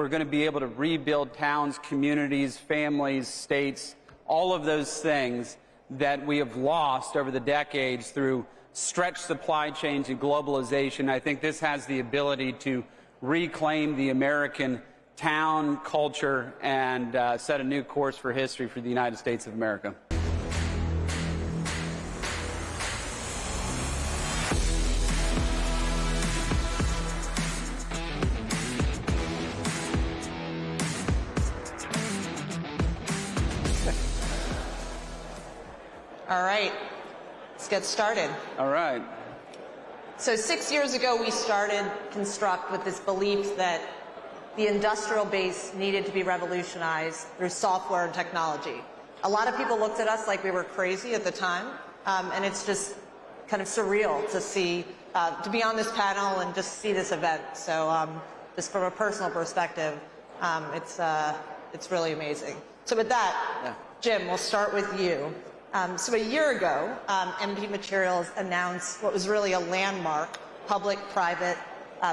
we're going to be able to rebuild towns, communities, families, states, all of those things that we have lost over the decades through stretched supply chains and globalization. I think this has the ability to reclaim the American town, culture, and set a new course for history for the United States of America. All right, let's get started. All right. So 6 years ago, we started Construct with this belief that the industrial base needed to be revolutionized through software and technology. A lot of people looked at us like we were crazy at the time, and it's just kind of surreal to see, to be on this panel and just see this event. So just from a personal perspective, it's really amazing. So with that, Jim, we'll start with you. So a year ago, MP Materials announced what was really a landmark public-private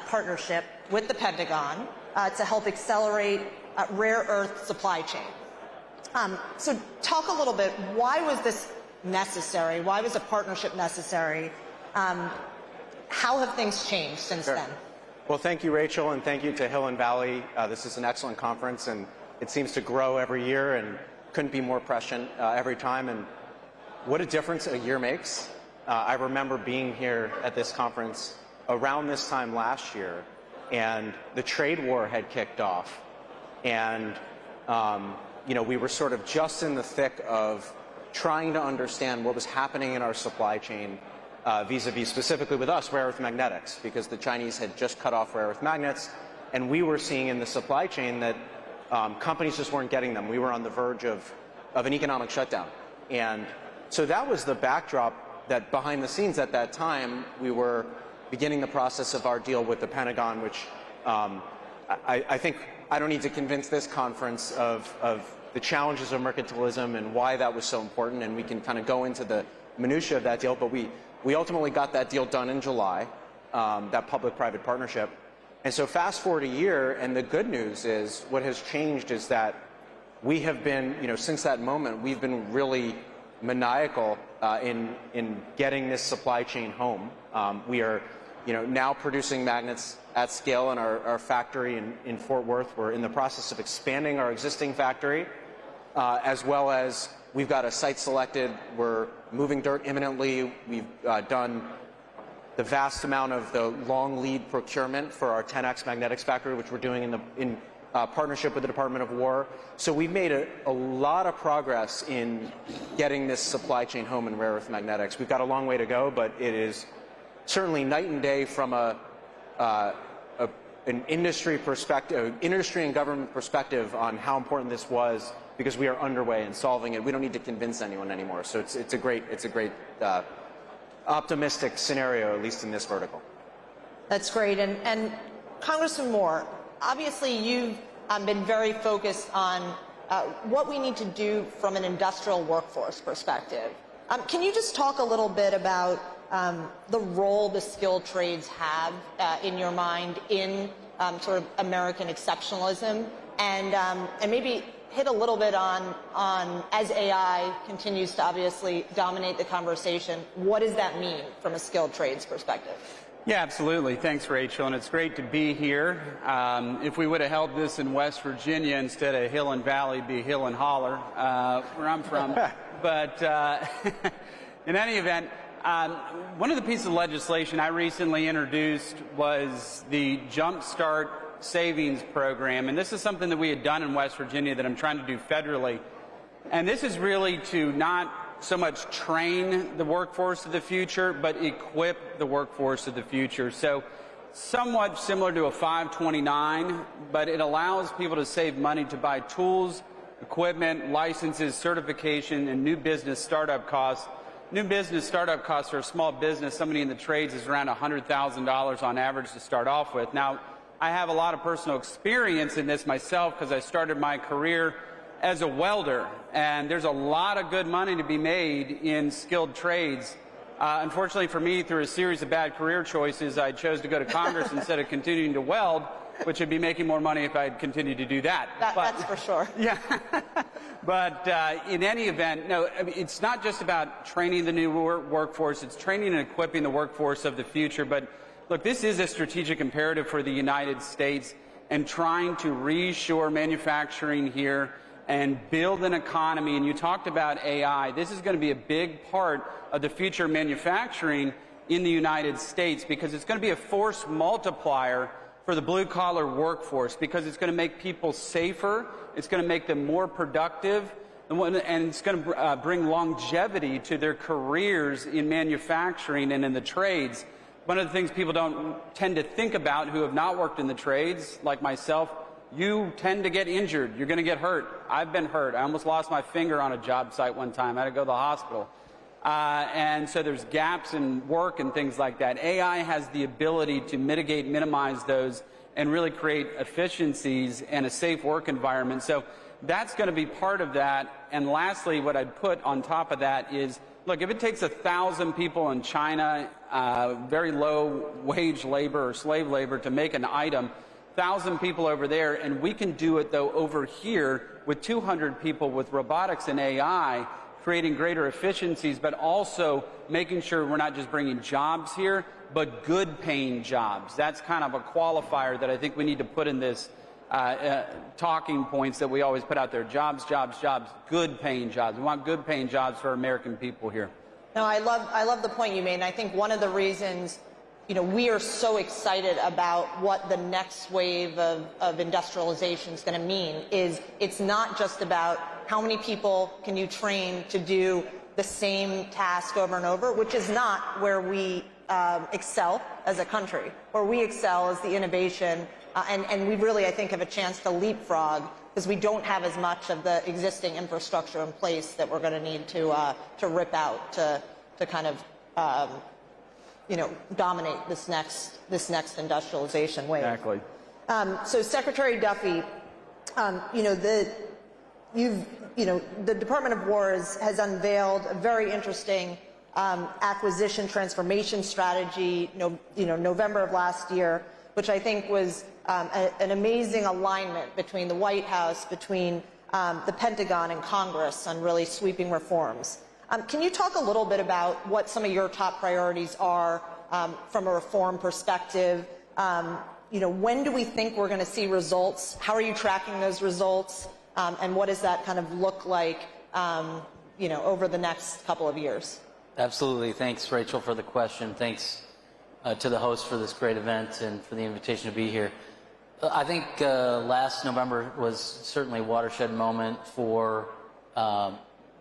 partnership with the Pentagon to help accelerate rare earth supply chain. So talk a little bit, why was this necessary? Why was a partnership necessary? How have things changed since then? Well, thank you, Rachel, and thank you to Hill and Valley. This is an excellent conference, and it seems to grow every year and couldn't be more prescient every time. And what a difference a year makes. I remember being here at this conference around this time last year, and the trade war had kicked off. And, you know, we were sort of just in the thick of trying to understand what was happening in our supply chain vis-a-vis, specifically with us, rare earth magnetics, because the Chinese had just cut off rare earth magnets, and we were seeing in the supply chain that companies just weren't getting them. We were on the verge of an economic shutdown. And so that was the backdrop that behind the scenes at that time, we were beginning the process of our deal with the Pentagon, which I think I don't need to convince this conference of the challenges of mercantilism and why that was so important, and we can kind of go into the minutiae of that deal, but we ultimately got that deal done in July, that public-private partnership. And so fast forward a year, and the good news is what has changed is that we have been, you know, since that moment, we've been really maniacal in getting this supply chain home. We are, you know, now producing magnets at scale in our factory in Fort Worth. We're in the process of expanding our existing factory, as well as we've got a site selected. We're moving dirt imminently. We've done the vast amount of the long lead procurement for our 10X magnetics factory, which we're doing in partnership with the Department of War. So we've made a lot of progress in getting this supply chain home in rare earth magnetics. We've got a long way to go, but it is certainly night and day from an industry perspective, industry and government perspective on how important this was, because we are underway in solving it. We don't need to convince anyone anymore. So it's a great optimistic scenario, at least in this vertical. That's great. And Congressman Moore, obviously you've been very focused on what we need to do from an industrial workforce perspective. Can you just talk a little bit about the role the skilled trades have in your mind in sort of American exceptionalism, and maybe hit a little bit on as AI continues to obviously dominate the conversation, what does that mean from a skilled trades perspective? Yeah, absolutely. Thanks, Rachel, and it's great to be here. If we would have held this in West Virginia instead of Hill and Valley, be Hill and Holler, where I'm from. But in any event, one of the pieces of legislation I recently introduced was the Jumpstart Savings Program, and this is something that we had done in West Virginia that I'm trying to do federally. And this is really to not so much train the workforce of the future, but equip the workforce of the future. So somewhat similar to a 529, but it allows people to save money to buy tools, equipment, licenses, certification, and new business startup costs. New business startup costs for a small business, somebody in the trades, is around $100,000 on average to start off with. Now, I have a lot of personal experience in this myself because I started my career as a welder, and there's a lot of good money to be made in skilled trades. Unfortunately for me, through a series of bad career choices, I chose to go to Congress instead of continuing to weld. which would be making more money if I'd continued to do that. That's for sure. Yeah. But in any event, no, I mean, it's not just about training the new workforce. It's training and equipping the workforce of the future. But look, this is a strategic imperative for the United States, and trying to reshore manufacturing here and build an economy. And you talked about AI. This is going to be a big part of the future of manufacturing in the United States, because it's going to be a force multiplier for the blue-collar workforce, because it's going to make people safer, it's going to make them more productive, and it's going to bring longevity to their careers in manufacturing and in the trades. One of the things people don't tend to think about who have not worked in the trades, like myself, you tend to get injured. You're going to get hurt. I've been hurt. I almost lost my finger on a job site one time. I had to go to the hospital. And so there's gaps in work and things like that. AI has the ability to mitigate, minimize those, and really create efficiencies and a safe work environment. So that's going to be part of that. And lastly, what I'd put on top of that is, look, if it takes 1,000 people in China, very low wage labor or slave labor, to make an item, 1,000 people over there, and we can do it, though, over here with 200 people with robotics and AI, creating greater efficiencies, but also making sure we're not just bringing jobs here, but good-paying jobs. That's kind of a qualifier that I think we need to put in this talking points that we always put out there. Jobs, jobs, jobs, good-paying jobs. We want good-paying jobs for American people here. No, I love the point you made, and I think one of the reasons, you know, we are so excited about what the next wave of industrialization is going to mean is it's not just about how many people can you train to do the same task over and over, which is not where we excel as a country. Where we excel is the innovation, and we really, I think, have a chance to leapfrog, because we don't have as much of the existing infrastructure in place that we're going to need to rip out to kind of you know, dominate this next industrialization wave. Exactly. So, Secretary Duffy, you know, the Department of War has unveiled a very interesting acquisition transformation strategy, November of last year, which I think was an amazing alignment between the White House, between the Pentagon and Congress on really sweeping reforms. Can you talk a little bit about what some of your top priorities are from a reform perspective? You know, when do we think we're going to see results? How are you tracking those results? And what does that kind of look like, you know, over the next couple of years? Absolutely. Thanks, Rachel, for the question. Thanks to the host for this great event and for the invitation to be here. I think last November was certainly a watershed moment for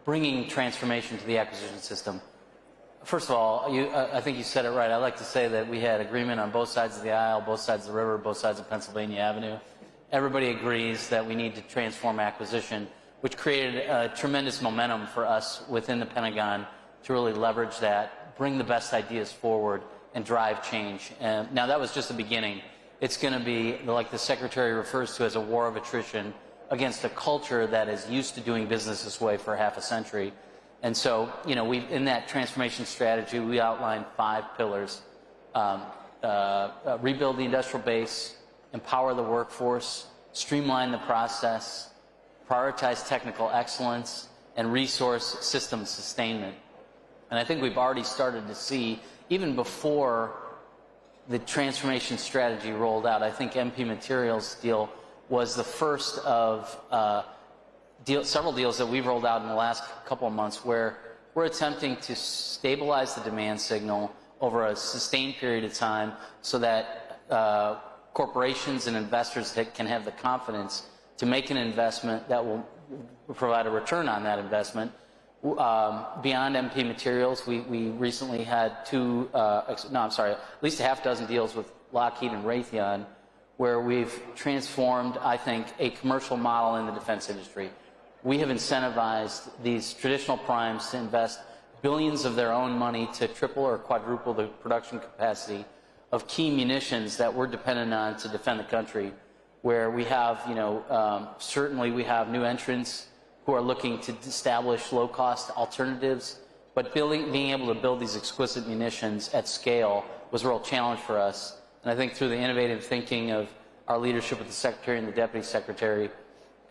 bringing transformation to the acquisition system. First of all, I think you said it right. I like to say that we had agreement on both sides of the aisle, both sides of the river, both sides of Pennsylvania Avenue. Everybody agrees that we need to transform acquisition, which created tremendous momentum for us within the Pentagon to really leverage that, bring the best ideas forward, and drive change. And now that was just the beginning. It's going to be, like the Secretary refers to, as a war of attrition against a culture that is used to doing business this way for half a century. And so, you know, in that transformation strategy, we outlined 5 pillars. Rebuild the industrial base, empower the workforce, streamline the process, prioritize technical excellence, and resource system sustainment. And I think we've already started to see, even before the transformation strategy rolled out, I think MP Materials deal was the first of several deals that we've rolled out in the last couple of months where we're attempting to stabilize the demand signal over a sustained period of time so that corporations and investors can have the confidence to make an investment that will provide a return on that investment. Beyond MP Materials, we recently had at least a half dozen deals with Lockheed and Raytheon, where we've transformed, I think, a commercial model in the defense industry. We have incentivized these traditional primes to invest billions of their own money to triple or quadruple the production capacity of key munitions that we're dependent on to defend the country, where we have, certainly we have new entrants who are looking to establish low-cost alternatives, but being able to build these exquisite munitions at scale was a real challenge for us. And I think through the innovative thinking of our leadership with the Secretary and the Deputy Secretary,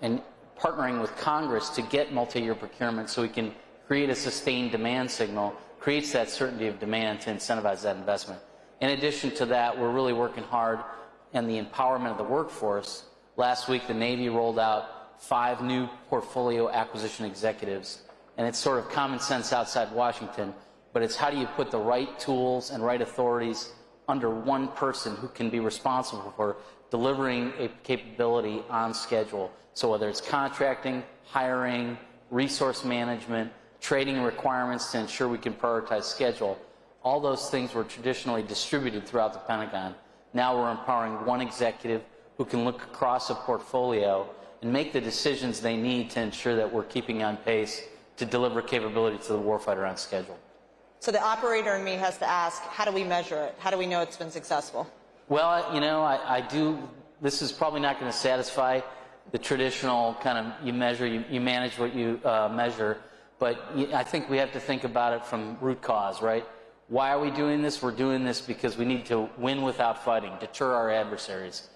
and partnering with Congress to get multi-year procurement so we can create a sustained demand signal, creates that certainty of demand to incentivize that investment. In addition to that, we're really working hard in the empowerment of the workforce. Last week, the Navy rolled out 5 new portfolio acquisition executives, and it's sort of common sense outside Washington, but it's how do you put the right tools and right authorities under one person who can be responsible for delivering a capability on schedule. So whether it's contracting, hiring, resource management, trading requirements to ensure we can prioritize schedule, all those things were traditionally distributed throughout the Pentagon. Now we're empowering one executive who can look across a portfolio and make the decisions they need to ensure that we're keeping on pace to deliver capability to the warfighter on schedule. So the operator in me has to ask, how do we measure it? How do we know it's been successful? Well, you know, I do, this is probably not going to satisfy the traditional kind of you measure, you manage what you measure, but I think we have to think about it from root cause, right? Why are we doing this? We're doing this because we need to win without fighting, deter our adversaries.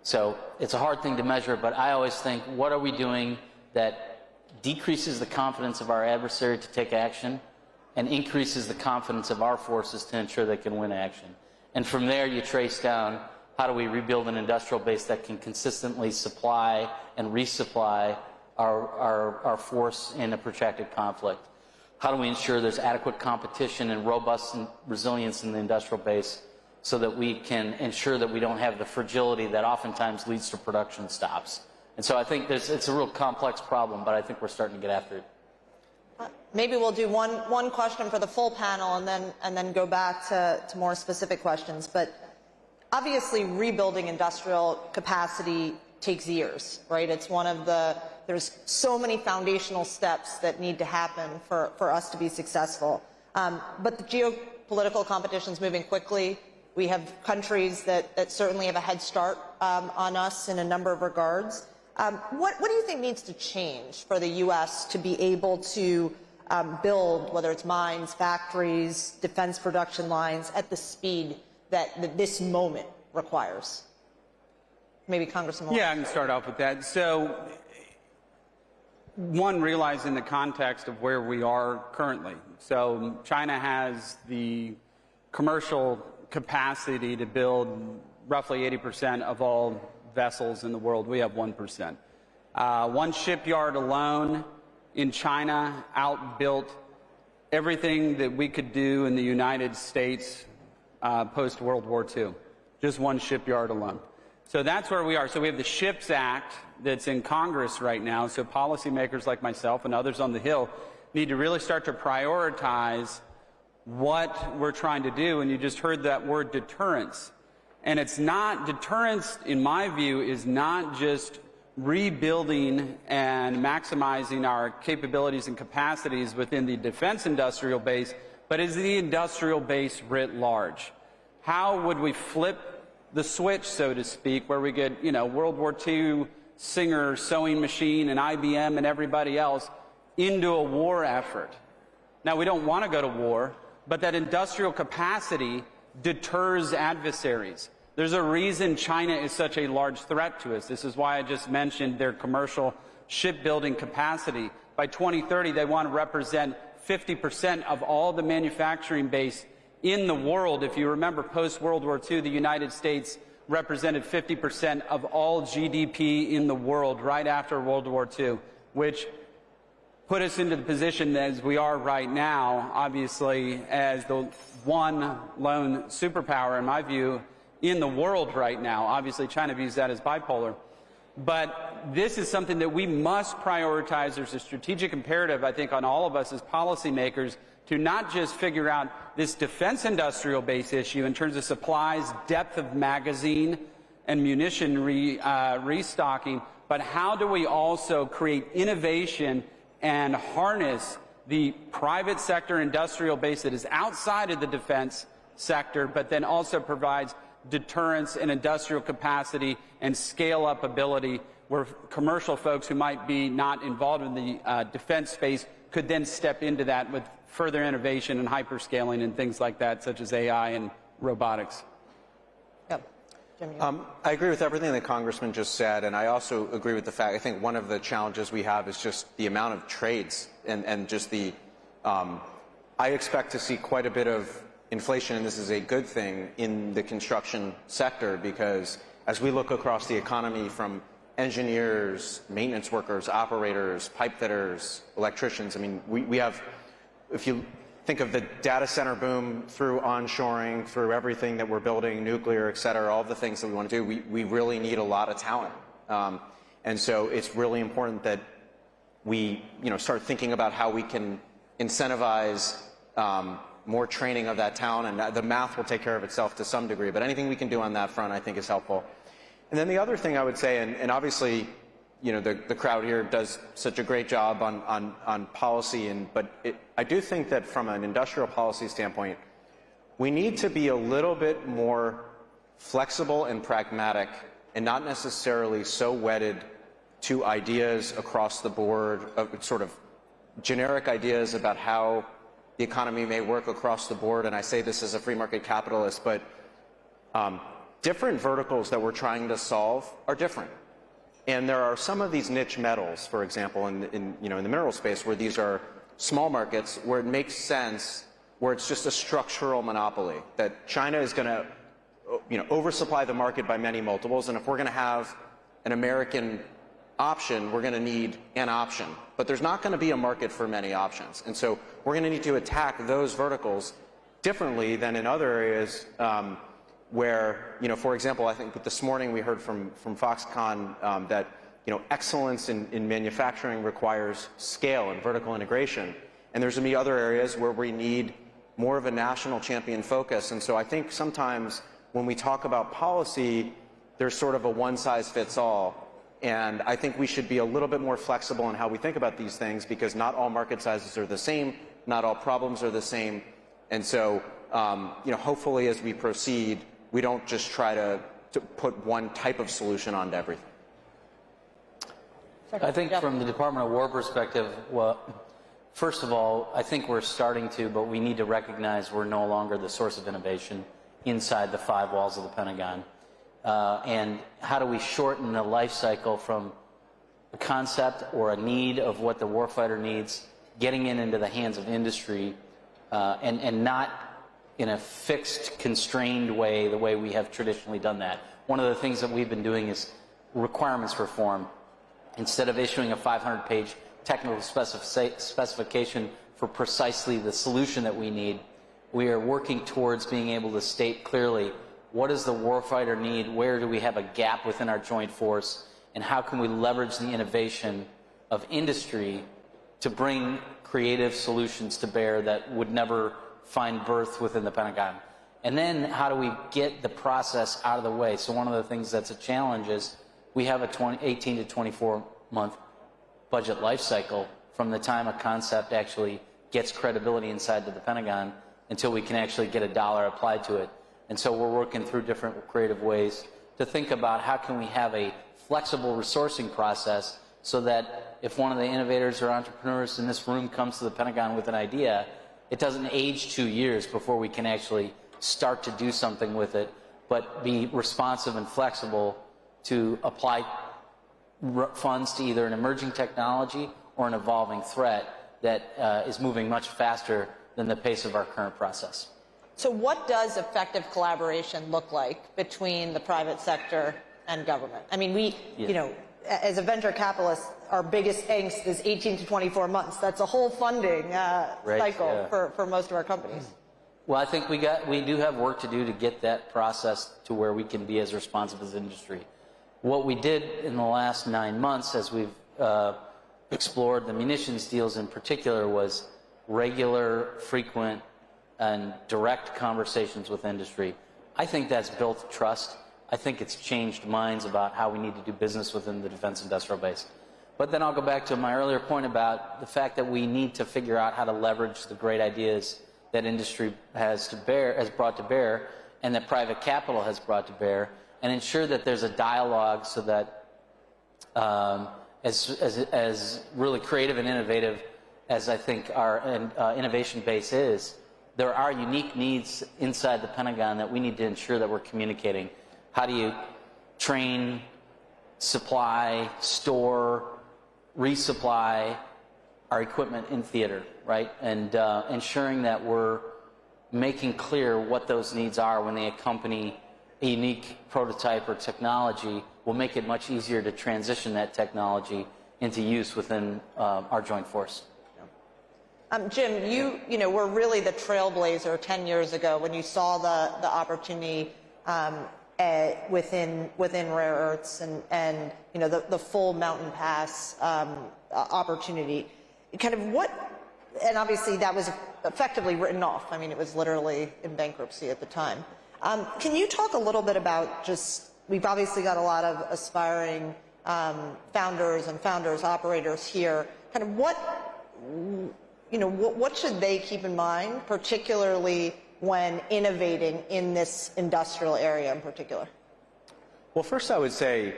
So it's a hard thing to measure, but I always think, what are we doing that decreases the confidence of our adversary to take action and increases the confidence of our forces to ensure they can win action? And from there, you trace down, how do we rebuild an industrial base that can consistently supply and resupply our force in a protracted conflict? How do we ensure there's adequate competition and robust resilience in the industrial base so that we can ensure that we don't have the fragility that oftentimes leads to production stops? And so I think it's a real complex problem, but I think we're starting to get after it. Maybe we'll do one question for the full panel and then go back to more specific questions. But obviously, rebuilding industrial capacity takes years, right? It's one of there's so many foundational steps that need to happen for us to be successful. But the geopolitical competition is moving quickly. We have countries that certainly have a head start on us in a number of regards. What do you think needs to change for the U.S. to be able to build, whether it's mines, factories, defense production lines, at the speed that this moment requires? Maybe Congressman Moore. Yeah, I can start off with that. So, one, realizing the context of where we are currently. So, China has the commercial capacity to build roughly 80% of all vessels in the world. We have 1%. One shipyard alone in China outbuilt everything that we could do in the United States post-World War II. Just one shipyard alone. So that's where we are. So we have the SHIPS Act that's in Congress right now. So policymakers like myself and others on the Hill need to really start to prioritize what we're trying to do. And you just heard that word deterrence. And it's not, deterrence, in my view, is not just rebuilding and maximizing our capabilities and capacities within the defense industrial base, but is the industrial base writ large. How would we flip the switch, so to speak, where we get, World War II Singer sewing machine and IBM and everybody else into a war effort? Now, we don't want to go to war, but that industrial capacity deters adversaries. There's a reason China is such a large threat to us. This is why I just mentioned their commercial shipbuilding capacity. By 2030, they want to represent 50% of all the manufacturing base in the world. If you remember, post-World War II, the United States represented 50% of all GDP in the world right after World War II, which put us into the position as we are right now, obviously, as the one lone superpower, in my view, in the world right now. Obviously, China views that as bipolar. But this is something that we must prioritize. There's a strategic imperative, I think, on all of us as policymakers to not just figure out this defense industrial base issue in terms of supplies, depth of magazine, and munition restocking, but how do we also create innovation and harness the private sector industrial base that is outside of the defense sector, but then also provides deterrence and industrial capacity and scale-up ability where commercial folks who might be not involved in the defense space could then step into that with further innovation and hyperscaling and things like that, such as AI and robotics. Yep. Jim, I agree with everything the Congressman just said, and I also agree with the fact, I think one of the challenges we have is just the amount of trades and just the, I expect to see quite a bit of inflation, and this is a good thing, in the construction sector, because as we look across the economy from engineers, maintenance workers, operators, pipe fitters, electricians, I mean, we have, if you think of the data center boom through onshoring, through everything that we're building, nuclear, et cetera, all the things that we want to do, we really need a lot of talent. And so it's really important that we start thinking about how we can incentivize more training of that talent, and the math will take care of itself to some degree, but anything we can do on that front I think is helpful. And then the other thing I would say, and obviously the crowd here does such a great job on policy, but I do think that from an industrial policy standpoint, we need to be a little bit more flexible and pragmatic and not necessarily so wedded to ideas across the board, sort of generic ideas about how the economy may work across the board. And I say this as a free market capitalist, but different verticals that we're trying to solve are different. And there are some of these niche metals, for example, in the mineral space, where these are small markets, where it makes sense, where it's just a structural monopoly, that China is going to oversupply the market by many multiples, and if we're going to have an American option, we're going to need an option. But there's not going to be a market for many options. And so we're going to need to attack those verticals differently than in other areas where, for example, I think this morning we heard from Foxconn that, excellence in manufacturing requires scale and vertical integration. And there's going to be other areas where we need more of a national champion focus. And so I think sometimes when we talk about policy, there's sort of a one-size-fits-all. And I think we should be a little bit more flexible in how we think about these things, because not all market sizes are the same, not all problems are the same. And so, hopefully as we proceed, we don't just try to put one type of solution onto everything. I think from the Department of War perspective, well, first of all, I think we're starting to, but we need to recognize we're no longer the source of innovation inside the five walls of the Pentagon. And how do we shorten the life cycle from a concept or a need of what the warfighter needs, getting it into the hands of industry, and not in a fixed, constrained way, the way we have traditionally done that. One of the things that we've been doing is requirements reform. Instead of issuing a 500-page technical specification for precisely the solution that we need, we are working towards being able to state clearly what does the warfighter need, where do we have a gap within our joint force, and how can we leverage the innovation of industry to bring creative solutions to bear that would never find birth within the Pentagon. And then how do we get the process out of the way? So one of the things that's a challenge is we have a 18 to 24 month budget life cycle from the time a concept actually gets credibility inside to the Pentagon until we can actually get a dollar applied to it. And so we're working through different creative ways to think about how can we have a flexible resourcing process so that if one of the innovators or entrepreneurs in this room comes to the Pentagon with an idea, it doesn't age 2 years before we can actually start to do something with it, but be responsive and flexible to apply funds to either an emerging technology or an evolving threat that is moving much faster than the pace of our current process. So what does effective collaboration look like between the private sector and government? I mean, as a venture capitalist, our biggest angst is 18 to 24 months. That's a whole funding cycle for most of our companies. Well, I think we do have work to do to get that process to where we can be as responsive as industry. What we did in the last 9 months, as we've explored the munitions deals in particular, was regular, frequent, and direct conversations with industry. I think that's built trust. I think it's changed minds about how we need to do business within the defense industrial base. But then I'll go back to my earlier point about the fact that we need to figure out how to leverage the great ideas that industry has brought to bear, and that private capital has brought to bear, and ensure that there's a dialogue so that as really creative and innovative as I think our innovation base is, there are unique needs inside the Pentagon that we need to ensure that we're communicating. How do you train, supply, store, resupply our equipment in theater, right? And ensuring that we're making clear what those needs are when they accompany a unique prototype or technology will make it much easier to transition that technology into use within our joint force. Jim, you know, were really the trailblazer 10 years ago when you saw the opportunity within rare earths and you know, the full Mountain Pass opportunity. Kind of what, and obviously that was effectively written off. I mean, it was literally in bankruptcy at the time. Can you talk a little bit about just, we've obviously got a lot of aspiring founders and operators here. Kind of what, you know, what should they keep in mind, particularly when innovating in this industrial area in particular? Well, first I would say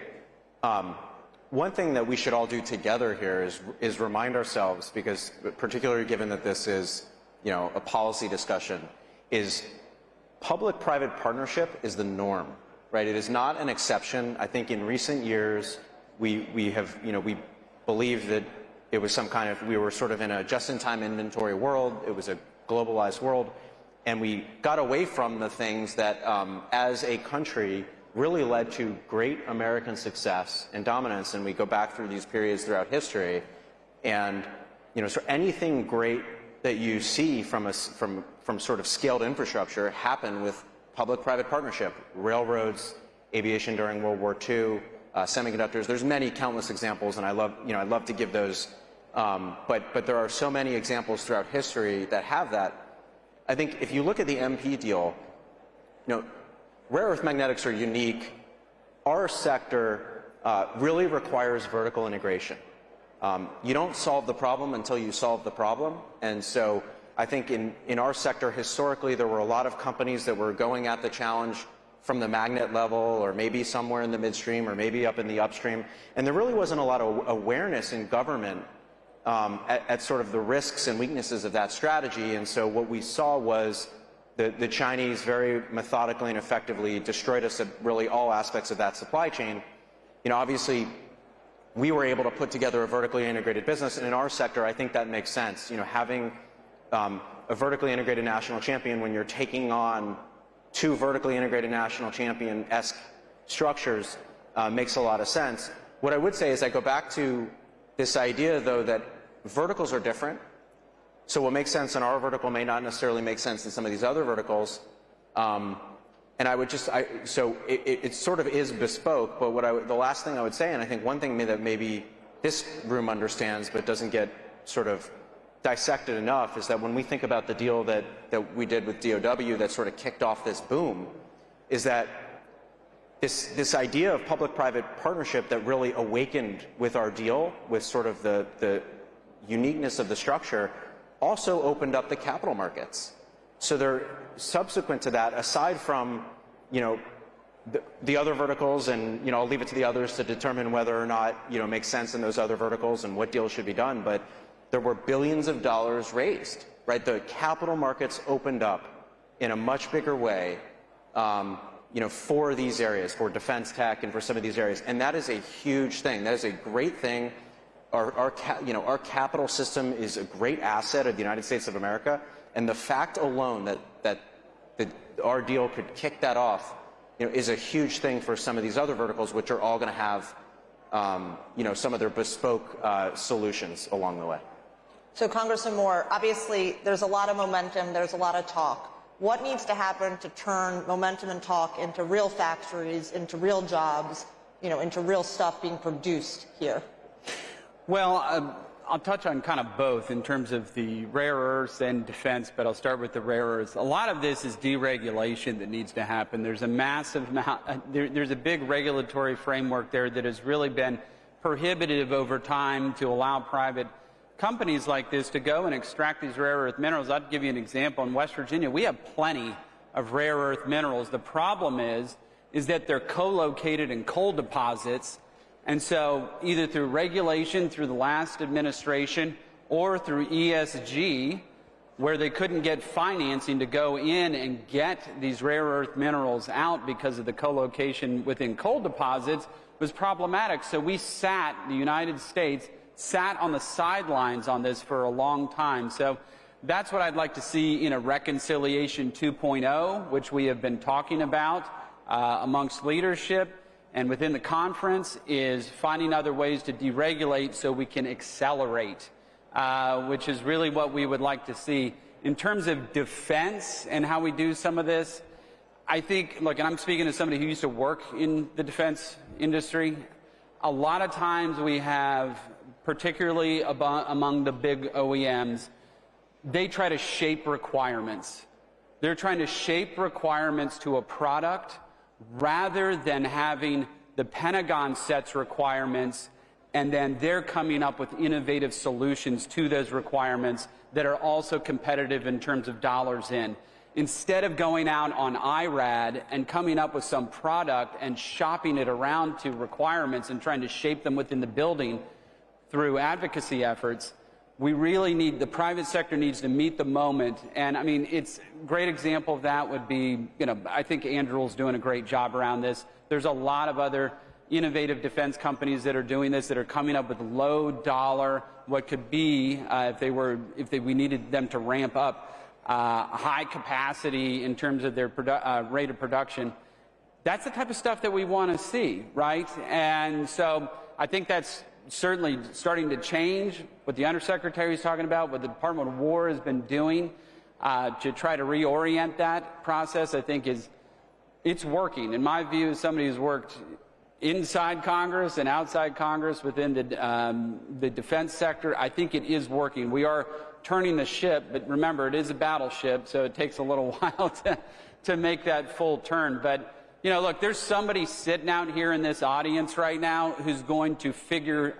one thing that we should all do together here is remind ourselves, because particularly given that this is, you know, a policy discussion, is public-private partnership is the norm, right? It is not an exception. I think in recent years we have, you know, we believe that it was some kind of, we were sort of in a just-in-time inventory world. It was a globalized world. And we got away from the things that, as a country, really led to great American success and dominance. And we go back through these periods throughout history. And, you know, so anything great that you see from sort of scaled infrastructure happened with public-private partnership. Railroads, aviation during World War II, semiconductors. There's many countless examples, and I love to give those. But there are so many examples throughout history that have that. I think if you look at the MP deal, you know, rare earth magnetics are unique. Our sector really requires vertical integration. You don't solve the problem until you solve the problem. And so I think in our sector, historically, there were a lot of companies that were going at the challenge from the magnet level, or maybe somewhere in the midstream, or maybe up in the upstream. And there really wasn't a lot of awareness in government at sort of the risks and weaknesses of that strategy. And so what we saw was the Chinese very methodically and effectively destroyed us at really all aspects of that supply chain. You know, obviously, we were able to put together a vertically integrated business, and in our sector, I think that makes sense. You know, having a vertically integrated national champion when you're taking on two vertically integrated national champion-esque structures makes a lot of sense. What I would say is I go back to this idea, though, that verticals are different. So what makes sense in our vertical may not necessarily make sense in some of these other verticals. And I would just, so it sort of is bespoke, but the last thing I would say, and I think one thing that maybe this room understands but doesn't get sort of dissected enough, is that when we think about the deal that we did with DOW that sort of kicked off this boom, is that this idea of public-private partnership that really awakened with our deal, with sort of the uniqueness of the structure, also opened up the capital markets. So they're subsequent to that, aside from, you know, the other verticals, and, you know, I'll leave it to the others to determine whether or not, you know, makes sense in those other verticals and what deals should be done, but there were billions of dollars raised, right? The capital markets opened up in a much bigger way, you know, for these areas, for defense tech and for some of these areas. And that is a huge thing. That is a great thing. Our capital system is a great asset of the United States of America. And the fact alone that our deal could kick that off, you know, is a huge thing for some of these other verticals, which are all going to have, you know, some of their bespoke solutions along the way. So, Congressman Moore, obviously there's a lot of momentum, there's a lot of talk. What needs to happen to turn momentum and talk into real factories, into real jobs, you know, into real stuff being produced here? Well, I'll touch on kind of both in terms of the rare earths and defense, but I'll start with the rare earths. A lot of this is deregulation that needs to happen. There's a massive amount, there's a big regulatory framework there that has really been prohibitive over time to allow private companies like this to go and extract these rare earth minerals. I'll give you an example. In West Virginia, we have plenty of rare earth minerals. The problem is that they're co-located in coal deposits. And so either through regulation, through the last administration, or through ESG, where they couldn't get financing to go in and get these rare earth minerals out because of the co-location within coal deposits was problematic. So the United States sat on the sidelines on this for a long time. So that's what I'd like to see in a Reconciliation 2.0, which we have been talking about amongst leadership and within the conference, is finding other ways to deregulate so we can accelerate, which is really what we would like to see. In terms of defense and how we do some of this, I think, look, and I'm speaking as somebody who used to work in the defense industry, a lot of times we have, particularly among the big OEMs, they try to shape requirements. They're trying to shape requirements to a product rather than having the Pentagon sets requirements and then they're coming up with innovative solutions to those requirements that are also competitive in terms of dollars in. Instead of going out on IRAD and coming up with some product and shopping it around to requirements and trying to shape them within the building through advocacy efforts, we really need, the private sector needs to meet the moment. And I mean, it's a great example of that would be, I think Andrew's doing a great job around this. There's a lot of other innovative defense companies that are doing this, that are coming up with low dollar, what could be, we needed them to ramp up high capacity in terms of their rate of production. That's the type of stuff that we want to see, right? And so I think that's certainly starting to change. What the Undersecretary is talking about, what the Department of War has been doing to try to reorient that process, I think it's working. In my view, as somebody who's worked inside Congress and outside Congress within the defense sector, I think it is working. We are turning the ship, but remember, it is a battleship, so it takes a little while to make that full turn. But look, there's somebody sitting out here in this audience right now who's going to figure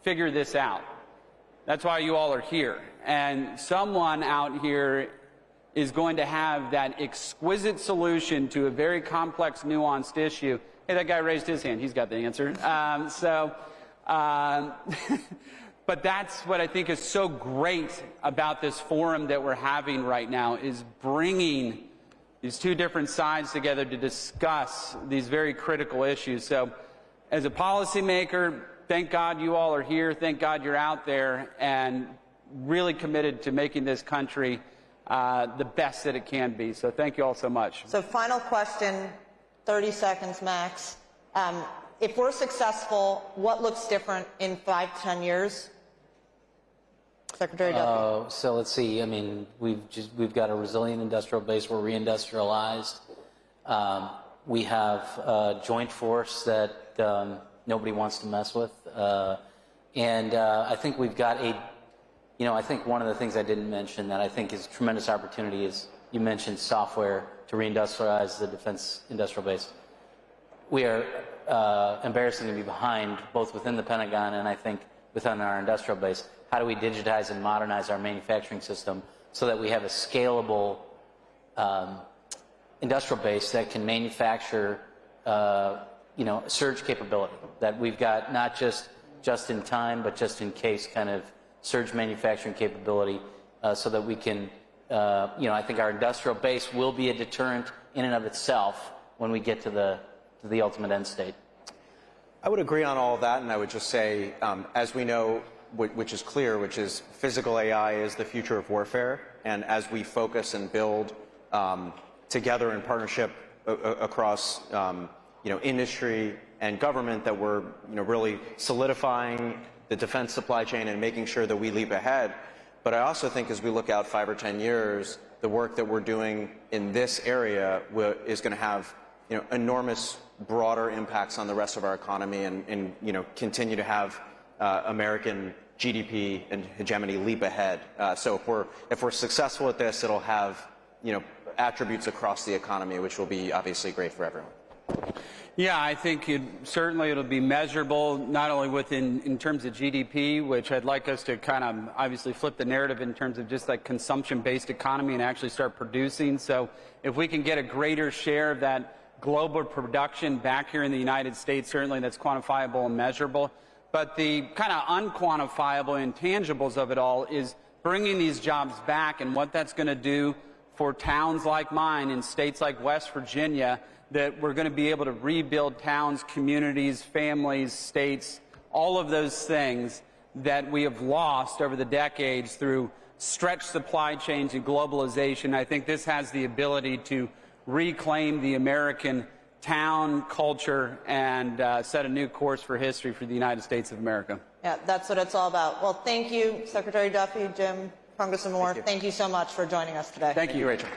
this out. That's why you all are here. And someone out here is going to have that exquisite solution to a very complex, nuanced issue. Hey, that guy raised his hand. He's got the answer. But that's what I think is so great about this forum that we're having right now, is bringing these two different sides together to discuss these very critical issues. So as a policymaker, thank God you all are here. Thank God you're out there and really committed to making this country the best that it can be. So thank you all so much. So final question, 30 seconds max. If we're successful, what looks different in 5 to 10 years? Secretary Duffy. So let's see. I mean, we've got a resilient industrial base. We're reindustrialized. We have a joint force that nobody wants to mess with, and I think we've got I think one of the things I didn't mention that I think is a tremendous opportunity is you mentioned software to reindustrialize the defense industrial base. We are embarrassingly behind both within the Pentagon and I think within our industrial base. How do we digitize and modernize our manufacturing system so that we have a scalable industrial base that can manufacture, surge capability, that we've got not just in time, but just in case kind of surge manufacturing capability so that we can, I think our industrial base will be a deterrent in and of itself when we get to the ultimate end state. I would agree on all of that, and I would just say, as we know, which is clear, which is physical AI is the future of warfare, and as we focus and build together in partnership across industry and government, that we're really solidifying the defense supply chain and making sure that we leap ahead. But I also think as we look out 5 or 10 years, the work that we're doing in this area is going to have enormous broader impacts on the rest of our economy and continue to have American GDP and hegemony leap ahead. So if we're successful at this, it'll have attributes across the economy, which will be obviously great for everyone. Yeah, I think it'll be measurable, not only in terms of GDP, which I'd like us to kind of obviously flip the narrative in terms of just like consumption-based economy and actually start producing. So if we can get a greater share of that global production back here in the United States, certainly that's quantifiable and measurable. But the kind of unquantifiable intangibles of it all is bringing these jobs back and what that's going to do for towns like mine in states like West Virginia, that we're going to be able to rebuild towns, communities, families, states, all of those things that we have lost over the decades through stretched supply chains and globalization. I think this has the ability to reclaim the American town culture and set a new course for history for the United States of America. Yeah, that's what it's all about. Well, thank you, Secretary Duffy, Jim, Congressman Moore. Thank you so much for joining us today. Thank you, Rachel.